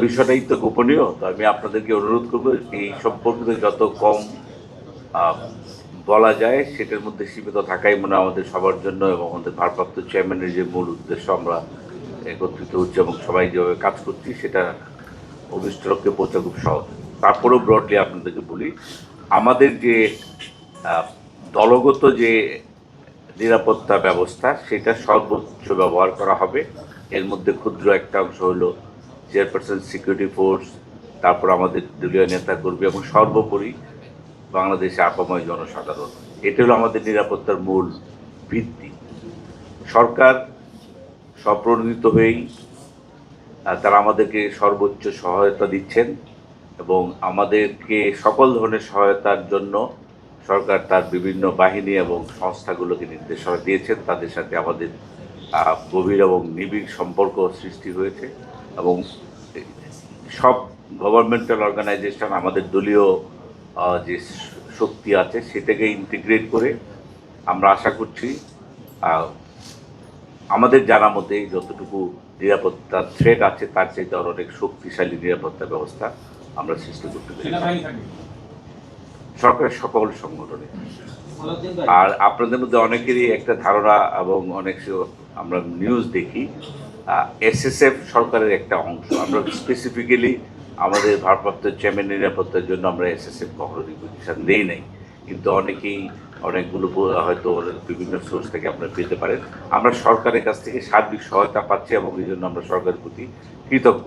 বিষয়টাই তো গোপনীয়, তো আমি আপনাদেরকে অনুরোধ করবো এই সম্পর্কিত যত কম আহ, বলা যায় সেটার মধ্যে সীমিত থাকাই মনে হয় আমাদের সবার জন্য, এবং আমাদের ভারপ্রাপ্ত চেয়ারম্যানের যে মূল উদ্দেশ্য আমরা একত্রিত হচ্ছি এবং সবাই যেভাবে কাজ করছি সেটা অভিষ্ট লক্ষ্যে পৌঁছা খুব সহজ। তারপরেও ব্রডলি আপনাদেরকে বলি, আমাদের যে আহ, দলগত যে নিরাপত্তা ব্যবস্থা সেটা সর্বোচ্চ ব্যবহার করা হবে। এর মধ্যে ক্ষুদ্র একটা অংশ হলো চেয়ারপারসন সিকিউরিটি ফোর্স, তারপর আমাদের দলীয় নেতাকর্মী এবং সর্বোপরি বাংলাদেশে আপাময় জনসাধারণ। এটা হলো আমাদের নিরাপত্তার মূল ভিত্তি। সরকার স্বপ্রণোদিত হয়েই তারা আমাদেরকে সর্বোচ্চ সহায়তা দিচ্ছেন এবং আমাদেরকে সকল ধরনের সহায়তার জন্য সরকার তার বিভিন্ন বাহিনী এবং সংস্থাগুলোকে নির্দেশনা দিয়েছেন। তাদের সাথে আমাদের গভীর এবং নিবিড় সম্পর্ক সৃষ্টি হয়েছে এবং সব গভর্নমেন্টাল অর্গানাইজেশন আমাদের দলীয় যে শক্তি আছে সেটাকে ইন্টিগ্রেট করে আমরা আশা করছি আমাদের জানা মতে যতটুকু নিরাপত্তা থ্রেট আছে তার চাইতে আরো অনেক শক্তিশালী নিরাপত্তা ব্যবস্থা আমরা সৃষ্টি করতে পারি সরকারের সকল সংগঠনে। আর আপনাদের মধ্যে অনেকেরই একটা ধারণা এবং অনেক আমরা নিউজ দেখি এসএসএফ সরকারের একটা অংশ। আমরা স্পেসিফিক্যালি আমাদের ভারপ্রাপ্ত চেয়ারম্যান নিরাপত্তার জন্য আমরা এসএসএফ কখনো রিপোজিশন দেই নাই, কিন্তু অনেকেই অনেকগুলো হয়তো বিভিন্ন সোর্স থেকে আপনারা পেতে পারেন। আমরা সরকারের কাছ থেকে সার্বিক সহায়তা পাচ্ছি এবং এই জন্য আমরা সরকারের প্রতি কৃতজ্ঞ।